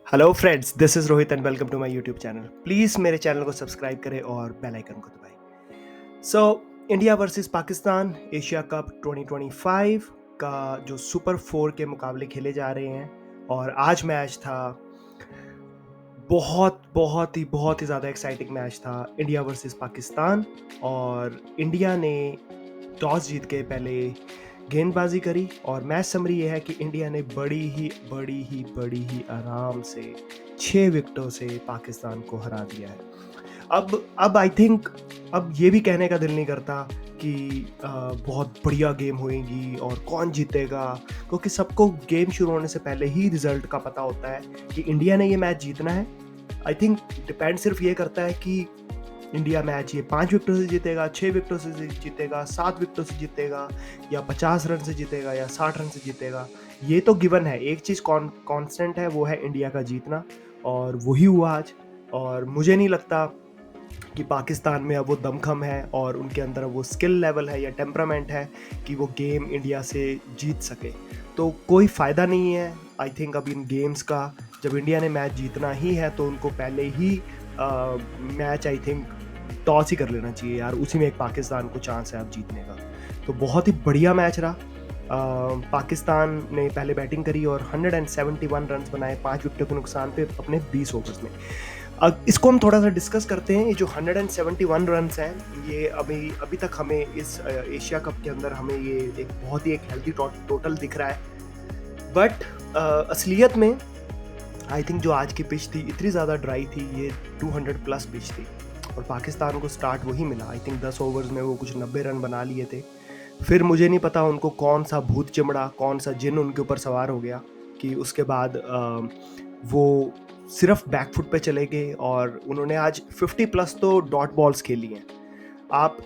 Hello friends, this is Rohit and welcome to my YouTube channel. Please मेरे channel को subscribe करें और bell icon को दबाएं। So India versus Pakistan Asia cup 2025 का जो सुपर 4 के मुकाबले खेले जा रहे हैं और आज मैच था। बहुत ही ज़्यादा एक्साइटिंग मैच था। इंडिया वर्सेस पाकिस्तान और इंडिया ने टॉस जीत के पहले गेंदबाजी करी और मैच समरी ये है कि इंडिया ने बड़ी ही आराम से 6 विकेटों से पाकिस्तान को हरा दिया है। अब आई थिंक अब ये भी कहने का दिल नहीं करता कि बहुत बढ़िया गेम होएगी और कौन जीतेगा, क्योंकि सबको गेम शुरू होने से पहले ही रिजल्ट का पता होता है कि इंडिया ने ये मैच जीतना है। आई थिंक डिपेंड सिर्फ ये करता है कि इंडिया मैच ये 5 विकेटों से जीतेगा, 6 विकेटों से जीतेगा, 7 विकेटों से जीतेगा, या 50 रन से जीतेगा, या 60 रन से जीतेगा। ये तो गिवन है। एक चीज़ कांस्टेंट है, वो है इंडिया का जीतना, और वही हुआ आज। और मुझे नहीं लगता कि पाकिस्तान में अब वो दमखम है और उनके अंदर अब वो स्किल लेवल है या टेम्परामेंट है कि वो गेम इंडिया से जीत सके। तो कोई फ़ायदा नहीं है आई थिंक अब इन गेम्स का। जब इंडिया ने मैच जीतना ही है तो उनको पहले ही मैच आई थिंक टॉस ही कर लेना चाहिए यार, उसी में एक पाकिस्तान को चांस है अब जीतने का। तो बहुत ही बढ़िया मैच रहा। पाकिस्तान ने पहले बैटिंग करी और 171 रन बनाए 5 विकेटों के नुकसान पे अपने 20 ओवर्स में। अब इसको हम थोड़ा सा डिस्कस करते हैं। ये जो 171 रन हैं, ये अभी तक हमें इस एशिया कप के अंदर हमें ये एक बहुत ही एक हेल्दी टोटल दिख रहा है। बट असलियत में आई थिंक जो आज की पिच थी इतनी ज़्यादा ड्राई थी, ये 200 प्लस पिच थी और पाकिस्तान को स्टार्ट वही मिला। आई थिंक 10 ओवर्स में वो कुछ 90 रन बना लिए थे। फिर मुझे नहीं पता उनको कौन सा भूत चिमड़ा, कौन सा जिन उनके ऊपर सवार हो गया कि उसके बाद वो सिर्फ बैकफुट पे चले गए और उन्होंने आज 50 प्लस तो डॉट बॉल्स खेली हैं। आप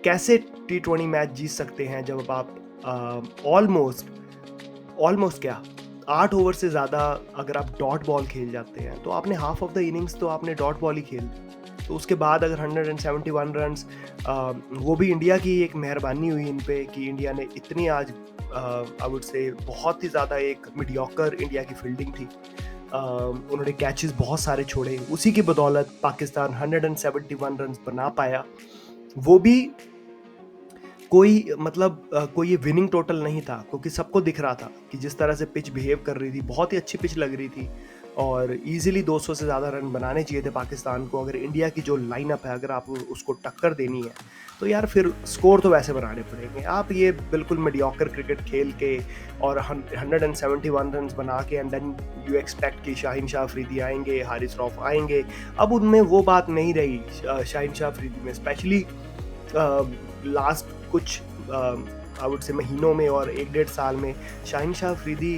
कैसे T20 मैच जीत सकते हैं जब आप ऑलमोस्ट क्या 8 ओवर से ज़्यादा अगर आप डॉट बॉल खेल जाते हैं तो आपने हाफ ऑफ द इनिंग्स तो आपने डॉट बॉल ही खेल। तो उसके बाद अगर 171 रन्स, वो भी इंडिया की एक मेहरबानी हुई इन पे कि इंडिया ने इतनी आज आई वुड से बहुत ही ज़्यादा एक मीडियोकर इंडिया की फील्डिंग थी। उन्होंने कैचेस बहुत सारे छोड़े, उसी की बदौलत पाकिस्तान 171 रन्स बना पाया। वो भी कोई ये विनिंग टोटल नहीं था, क्योंकि सबको दिख रहा था कि जिस तरह से पिच बिहेव कर रही थी, बहुत ही अच्छी पिच लग रही थी और इजीली 200 से ज़्यादा रन बनाने चाहिए थे पाकिस्तान को। अगर इंडिया की जो लाइनअप है अगर आप उसको टक्कर देनी है तो यार फिर स्कोर तो वैसे बनाने पड़ेंगे। आप ये बिल्कुल मीडियोकर क्रिकेट खेल के और 171 रन बना के एंड देन यू एक्सपेक्ट कि शाहीन शाह अफरीदी आएंगे, हारिस रऊफ आएंगे। अब उनमें वो बात नहीं रही शाहीन शाह अफरीदी में, स्पेशली लास्ट कुछ आई वुड से महीनों में और 1-1.5 साल में Shaheen Shah Afridi,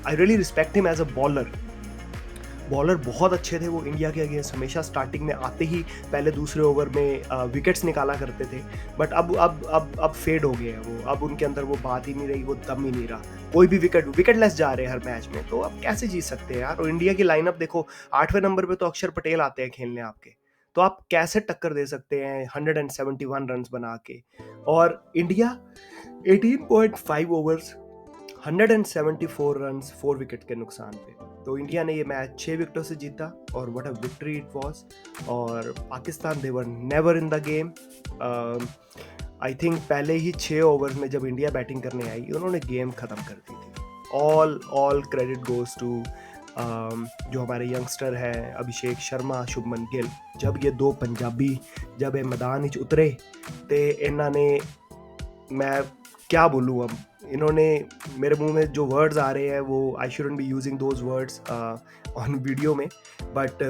I really respect him as a bowler बहुत अच्छे थे। वो इंडिया के अगेंस्ट हमेशा स्टार्टिंग में आते ही पहले दूसरे ओवर में विकेट्स निकाला करते थे। बट अब फेड हो गए हैं वो। अब उनके अंदर वो बात ही नहीं रही, वो दम ही नहीं रहा। कोई भी विकेटलेस जा रहे हैं हर मैच में, तो अब कैसे जीत सकते हैं यार। और इंडिया की लाइनअप देखो, 8वें नंबर पे तो अक्षर पटेल आते हैं खेलने आपके, तो आप कैसे टक्कर दे सकते हैं 171 रन बना के। और इंडिया 18.5 ओवर्स 174 रन्स 4 विकेट के नुकसान पे। तो इंडिया ने ये मैच 6 विकेटों से जीता और what a victory it was. और Pakistan they were never in the game. I think पहले ही 6 ओवर्स में जब इंडिया बैटिंग करने आई उन्होंने गेम ख़त्म कर दी थी। ऑल क्रेडिट गोज टू जो हमारे यंगस्टर हैं अभिषेक शर्मा, शुभमन गिल। जब ये दो पंजाबी जब ये मैदान विच उतरे तो इन्होंने, मैं क्या बोलूँ अब, इन्होंने मेरे मुंह में जो वर्ड्स आ रहे हैं वो I shouldn't be using those words on video में। बट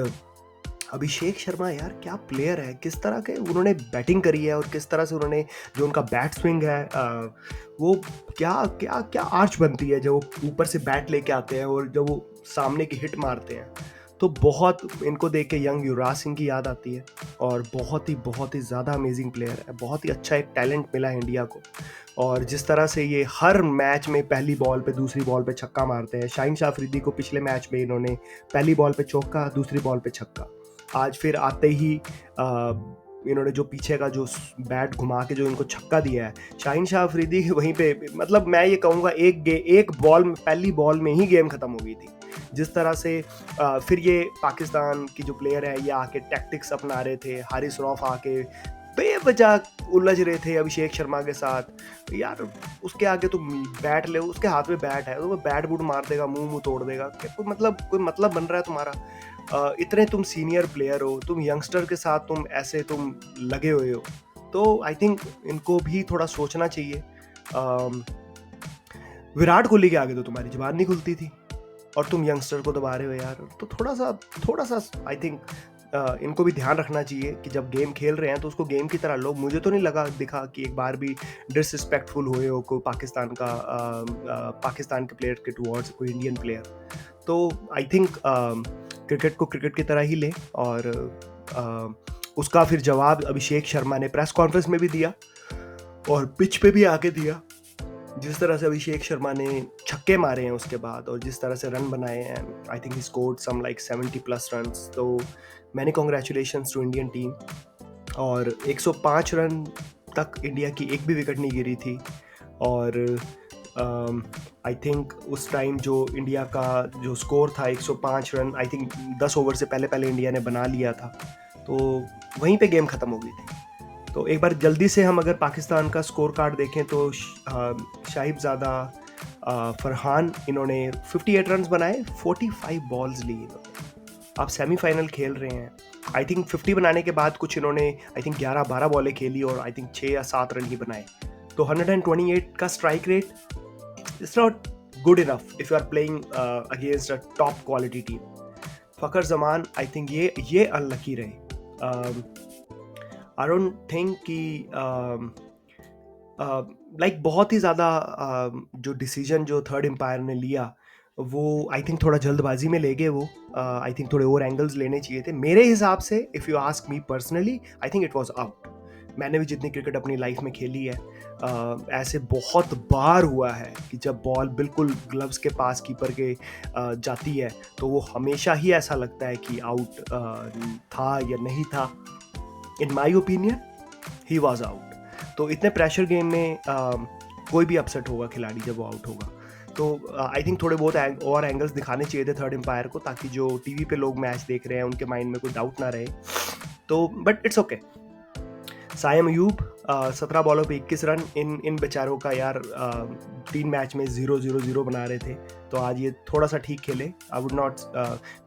अभिषेक शर्मा यार क्या प्लेयर है, किस तरह के उन्होंने बैटिंग करी है और किस तरह से उन्होंने जो उनका बैट स्विंग है, वो क्या क्या क्या आर्च बनती है जब वो ऊपर से बैट लेके आते हैं और जब वो सामने की हिट मारते हैं। तो बहुत इनको देख के यंग युवराज सिंह की याद आती है। और बहुत ही ज़्यादा अमेजिंग प्लेयर है, बहुत ही अच्छा एक टैलेंट मिला है इंडिया को। और जिस तरह से ये हर मैच में पहली बॉल पे दूसरी बॉल पे छक्का मारते हैं। शाहीन शाह अफरीदी को पिछले मैच में इन्होंने पहली बॉल पे चौका, दूसरी बॉल पे छक्का। आज फिर आते ही इन्होंने जो पीछे का जो बैट घुमा के जो इनको छक्का दिया है शाहीन शाह अफरीदी, वहीं पे मतलब मैं ये कहूँगा एक बॉल में, पहली बॉल में ही गेम खत्म हो गई थी। जिस तरह से फिर ये पाकिस्तान की जो प्लेयर है ये आके टैक्टिक्स अपना रहे थे, हारिस रऊफ आके बेवजह उलझ रहे थे अभिषेक शर्मा के साथ। यार उसके आगे तुम बैट ले, उसके हाथ में बैट है तो वो बैट बूट मार देगा, मुंह तोड़ देगा। कोई मतलब बन रहा है तुम्हारा? इतने तुम सीनियर प्लेयर हो, तुम यंगस्टर के साथ तुम लगे हुए हो, तो आई थिंक इनको भी थोड़ा सोचना चाहिए। विराट कोहली के आगे तो तुम्हारी जुबान नहीं खुलती थी और तुम यंगस्टर को दबा रहे हो यार, तो थोड़ा सा आई थिंक इनको भी ध्यान रखना चाहिए कि जब गेम खेल रहे हैं तो उसको गेम की तरह लो। मुझे तो नहीं दिखा कि एक बार भी डिसरिस्पेक्टफुल हुए हो कोई पाकिस्तान के प्लेयर के टुवर्ड्स कोई इंडियन प्लेयर। तो आई थिंक क्रिकेट को क्रिकेट की तरह ही ले, और उसका फिर जवाब अभिषेक शर्मा ने प्रेस कॉन्फ्रेंस में भी दिया और पिच पे भी आके दिया। जिस तरह से अभिषेक शर्मा ने छक्के मारे हैं उसके बाद और जिस तरह से रन बनाए हैं, I think he scored some like 70+ runs. तो many congratulations to Indian team. और 105 रन तक इंडिया की एक भी विकेट नहीं गिरी थी, और आई थिंक उस टाइम जो इंडिया का जो स्कोर था 105 रन, आई थिंक 10 ओवर से पहले इंडिया ने बना लिया था, तो वहीं पे गेम ख़त्म हो गई थी। तो एक बार जल्दी से हम अगर पाकिस्तान का स्कोर कार्ड देखें तो शाहिबजादा फरहान, इन्होंने 58 रन्स बनाए, 45 बॉल्स ली इन्होंने। आप सेमीफाइनल खेल रहे हैं, आई थिंक 50 बनाने के बाद कुछ इन्होंने आई थिंक 11-12 बॉलें खेली और आई थिंक 6 या 7 रन ही बनाए। तो 128 का strike rate it's not good enough if you are playing against a top quality team. Fakhar Zaman I think ये अनलकी रहे। आई डोंट थिंक कि लाइक बहुत ही ज़्यादा जो डिसीजन जो थर्ड एम्पायर ने लिया वो आई थिंक थोड़ा जल्दबाजी में ले गए। वो आई थिंक थोड़े और एंगल्स लेने चाहिए थे मेरे हिसाब से। If you ask me personally, I think it was out. मैंने भी जितनी क्रिकेट अपनी लाइफ में खेली है, ऐसे बहुत बार हुआ है कि जब बॉल बिल्कुल ग्लव्स के पास कीपर के जाती है तो वो हमेशा ही ऐसा लगता है कि आउट था या नहीं था। In my opinion he was out. तो इतने प्रेशर गेम में कोई भी अपसेट होगा खिलाड़ी जब वो आउट होगा। तो आई थिंक थोड़े बहुत और एंगल्स दिखाने चाहिए थे थर्ड एम्पायर को, ताकि जो टीवी पे लोग मैच देख रहे हैं उनके माइंड में कोई डाउट ना रहे। तो but it's okay. Sayam Ayub 17 बॉलों पे 21 रन। इन बेचारों का यार 3 मैच में 0-0-0 बना रहे थे, तो आज ये थोड़ा सा ठीक खेले। आई वुड नॉट,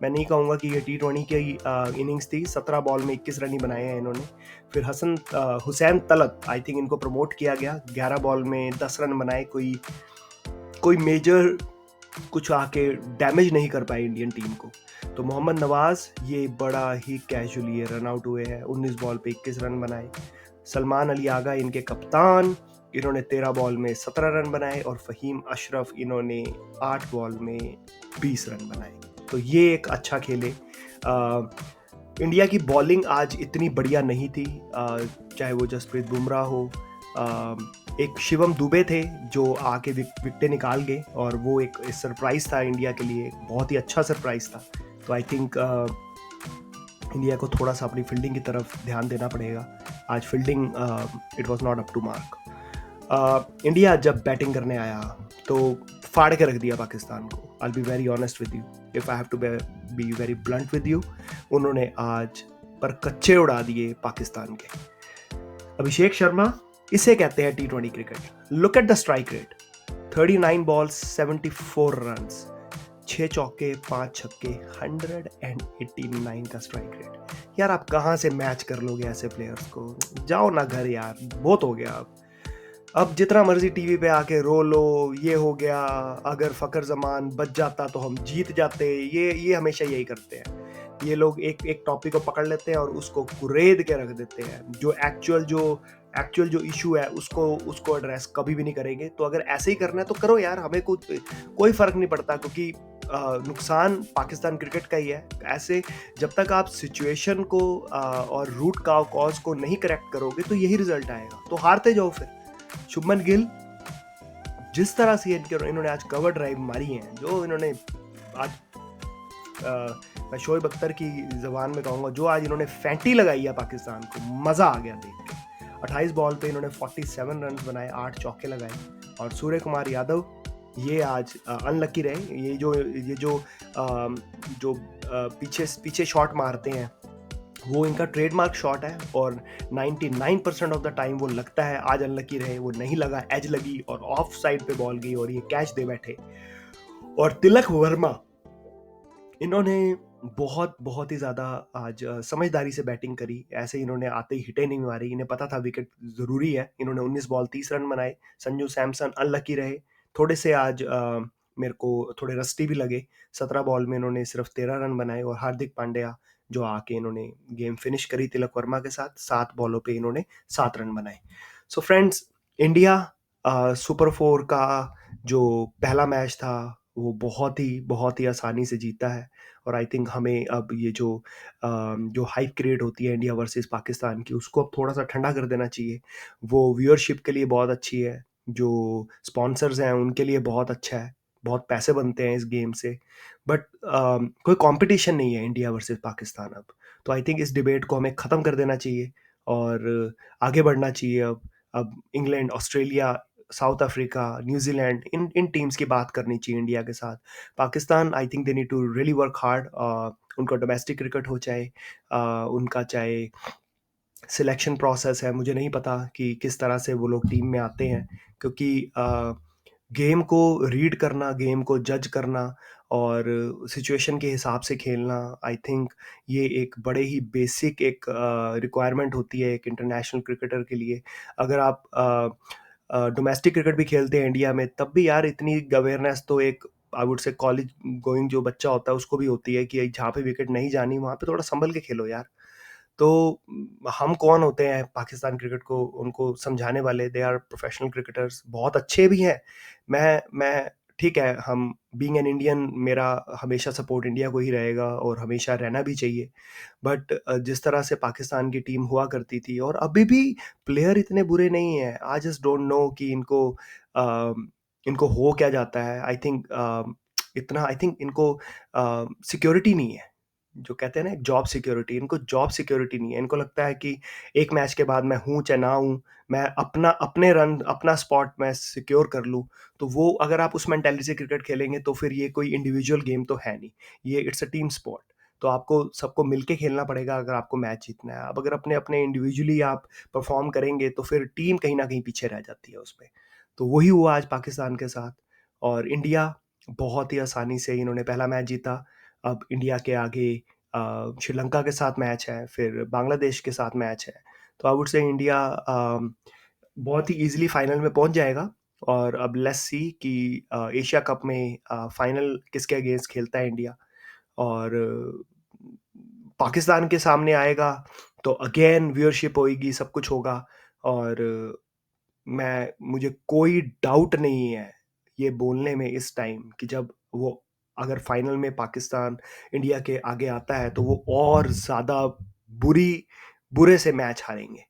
मैं नहीं कहूँगा कि ये T20 की इनिंग्स थी। 17 बॉल में 21 रन ही बनाए हैं इन्होंने। फिर हुसैन तलत, आई थिंक इनको प्रमोट किया गया, 11 बॉल में 10 रन बनाए। कोई मेजर कुछ आके डैमेज नहीं कर पाए इंडियन टीम को। तो मोहम्मद नवाज ये बड़ा ही कैजुअली रन आउट हुए हैं, 19 बॉल पे 21 रन बनाए। सलमान अली आगा इनके कप्तान, इन्होंने 13 बॉल में 17 रन बनाए। और फ़हीम अशरफ, इन्होंने 8 बॉल में 20 रन बनाए। तो ये एक अच्छा खेले। इंडिया की बॉलिंग आज इतनी बढ़िया नहीं थी, चाहे वो जसप्रीत बुमराह हो, एक शिवम दुबे थे जो आके विकेटें निकाल गए, और वो एक सरप्राइज़ था इंडिया के लिए, बहुत ही अच्छा सरप्राइज़ था। तो आई थिंक इंडिया को थोड़ा सा अपनी फील्डिंग की तरफ ध्यान देना पड़ेगा। आज fielding it was not up to mark. India जब बैटिंग करने आया तो फाड़ के रख दिया पाकिस्तान को। I will be very honest with you, if I have to be very blunt with you. उन्होंने आज पर कच्चे उड़ा दिए पाकिस्तान के। अभिषेक शर्मा, इसे कहते हैं T20 cricket. Look at the strike rate, 39 balls 74 runs, 6 चौके 5 छक्के, 189 का स्ट्राइक रेट। यार आप कहाँ से मैच कर लोगे ऐसे प्लेयर्स को? जाओ ना घर यार, बहुत हो गया। अब जितना मर्जी टीवी पे आके रो लो, ये हो गया, अगर फ़खर जमान बच जाता तो हम जीत जाते। ये हमेशा यही करते हैं ये लोग। एक टॉपिक को पकड़ लेते हैं और उसको कुरेद के रख देते हैं। जो एक्चुअल जो इशू है उसको एड्रेस कभी भी नहीं करेंगे। तो अगर ऐसे ही करना है तो करो यार, हमें कोई फ़र्क नहीं पड़ता, क्योंकि नुकसान पाकिस्तान क्रिकेट का ही है। ऐसे जब तक आप सिचुएशन को और रूट कॉज को नहीं करेक्ट करोगे तो यही रिजल्ट आएगा। तो हारते जाओ फिर। शुभमन गिल, जिस तरह से इन्होंने आज कवर ड्राइव मारी है, जो इन्होंने आज मैं शोएब अख्तर की ज़बान में कहूँगा, जो आज इन्होंने फैंटी लगाई है पाकिस्तान को, मज़ा आ गया देख के। 28 बॉल पे इन्होंने 47 रन बनाए, 8 चौके लगाए। और सूर्य कुमार यादव, ये आज अनलकी रहे। जो पीछे पीछे शॉट मारते हैं, वो इनका ट्रेडमार्क शॉट है और 99% ऑफ द टाइम वो लगता है। आज अनलकी रहे, वो नहीं लगा, एज लगी और ऑफ साइड पे बॉल गई और ये कैच दे बैठे। और तिलक वर्मा, इन्होंने बहुत बहुत ही ज़्यादा आज समझदारी से बैटिंग करी। ऐसे इन्होंने आते ही हिटें नहीं मारी, इन्हें पता था विकेट ज़रूरी है। इन्होंने 19 बॉल 30 रन बनाए। संजू सैमसन अनलकी रहे, थोड़े से आज मेरे को थोड़े रस्टी भी लगे। 17 बॉल में इन्होंने सिर्फ 13 रन बनाए और हार्दिक पांड्या जो आके इन्होंने गेम फिनिश करी तिलक वर्मा के साथ, 7 बॉलों पे इन्होंने 7 रन बनाए। सो फ्रेंड्स, इंडिया सुपर 4 का जो पहला मैच था वो बहुत ही आसानी से जीता है। और आई थिंक हमें अब ये जो हाइप क्रिएट होती है इंडिया वर्सेस पाकिस्तान की, उसको अब थोड़ा सा ठंडा कर देना चाहिए। वो व्यूअरशिप के लिए बहुत अच्छी है, जो स्पॉन्सर्स हैं उनके लिए बहुत अच्छा है, बहुत पैसे बनते हैं इस गेम से। बट कोई कंपटीशन नहीं है इंडिया वर्सेस पाकिस्तान अब। तो आई थिंक इस डिबेट को हमें ख़त्म कर देना चाहिए और आगे बढ़ना चाहिए। अब England, Australia, South Africa, New Zealand, इन इन टीम्स की बात करनी चाहिए इंडिया के साथ। Pakistan, I think they need to really work hard. उनका डोमेस्टिक क्रिकेट हो, चाहे उनका चाहे सिलेक्शन प्रोसेस है, मुझे नहीं पता कि किस तरह से वो लोग टीम में आते हैं। क्योंकि गेम को रीड करना, गेम को जज करना और सिचुएशन के हिसाब से खेलना, आई थिंक ये एक बड़े ही बेसिक एक रिक्वायरमेंट होती है एक इंटरनेशनल क्रिकेटर के लिए। अगर आप डोमेस्टिक क्रिकेट भी खेलते हैं इंडिया में, तब भी यार इतनी अवेयरनेस तो एक I would say college going जो बच्चा होता है उसको भी होती है कि जहाँ पे विकेट नहीं जानी वहाँ पे थोड़ा संभल के खेलो यार। तो हम कौन होते हैं पाकिस्तान क्रिकेट को उनको समझाने वाले? दे आर प्रोफेशनल क्रिकेटर्स, बहुत अच्छे भी हैं। मैं ठीक है, हम बीइंग एन इंडियन, मेरा हमेशा सपोर्ट इंडिया को ही रहेगा और हमेशा रहना भी चाहिए। बट जिस तरह से पाकिस्तान की टीम हुआ करती थी और अभी भी प्लेयर इतने बुरे नहीं हैं। आई जस्ट डोंट नो कि इनको हो क्या जाता है। आई थिंक इतना आई थिंक इनको सिक्योरिटी नहीं है। जो कहते हैं ना जॉब सिक्योरिटी, इनको जॉब सिक्योरिटी नहीं है। इनको लगता है कि एक मैच के बाद मैं हूँ चाहे ना हूँ, मैं अपने रन अपना स्पॉट मैं सिक्योर कर लूँ। तो वो अगर आप उस मेंटालिटी से क्रिकेट खेलेंगे तो फिर ये कोई इंडिविजुअल गेम तो है नहीं, ये इट्स अ टीम स्पोर्ट। तो आपको सबको मिलके खेलना पड़ेगा अगर आपको मैच जीतना है। अब अगर अपने अपने इंडिविजुअली आप परफॉर्म करेंगे तो फिर टीम कहीं ना कहीं पीछे रह जाती है उसमें। तो वही हुआ आज पाकिस्तान के साथ। और इंडिया बहुत ही आसानी से इन्होंने पहला मैच जीता। अब इंडिया के आगे श्रीलंका के साथ मैच है, फिर बांग्लादेश के साथ मैच है। तो आई वुड से इंडिया बहुत ही ईज़िली फाइनल में पहुंच जाएगा। और अब लेट्स सी कि एशिया कप में फाइनल किसके अगेंस्ट खेलता है इंडिया। और पाकिस्तान के सामने आएगा तो अगेन व्यूअरशिप होएगी, सब कुछ होगा। और मैं मुझे कोई डाउट नहीं है ये बोलने में इस टाइम कि जब वो अगर फाइनल में पाकिस्तान इंडिया के आगे आता है तो वो और ज़्यादा बुरी बुरे से मैच हारेंगे।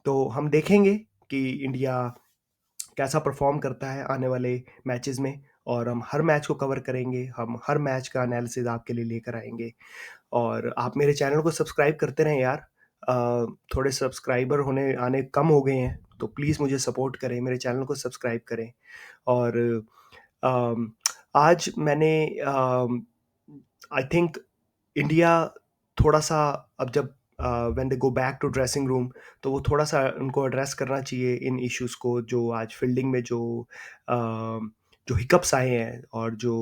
तो हम देखेंगे कि इंडिया कैसा परफॉर्म करता है आने वाले मैचेस में। और हम हर मैच को कवर करेंगे, हम हर मैच का एनालिसिस आपके लिए लेकर आएंगे। और आप मेरे चैनल को सब्सक्राइब करते रहें यार। थोड़े सब्सक्राइबर होने आने कम हो गए हैं, तो प्लीज़ मुझे सपोर्ट करें, मेरे चैनल को सब्सक्राइब करें। और अम, आज मैंने आई थिंक इंडिया थोड़ा सा, अब जब when they go back to dressing room, तो वो थोड़ा सा उनको एड्रेस करना चाहिए इन इश्यूज को जो आज फील्डिंग में जो हिकअप्स आए हैं और जो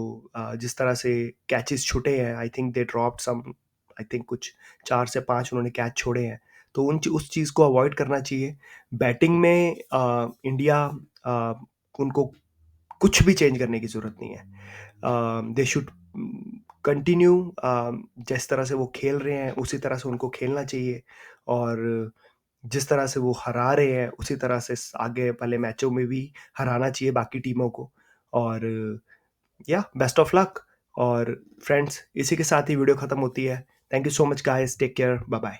जिस तरह से कैचेस छूटे हैं। I think they dropped some, I think कुछ 4 से 5 उन्होंने कैच छोड़े हैं। तो उस चीज़ को अवॉइड करना चाहिए। बैटिंग में इंडिया, उनको कुछ भी चेंज करने की ज़रूरत नहीं है। दे शुड कंटिन्यू, जिस तरह से वो खेल रहे हैं उसी तरह से उनको खेलना चाहिए। और जिस तरह से वो हरा रहे हैं उसी तरह से आगे वाले मैचों में भी हराना चाहिए बाकी टीमों को। और या बेस्ट ऑफ लक। और फ्रेंड्स, इसी के साथ ही वीडियो ख़त्म होती है। Thank you so much guys, take care, bye bye.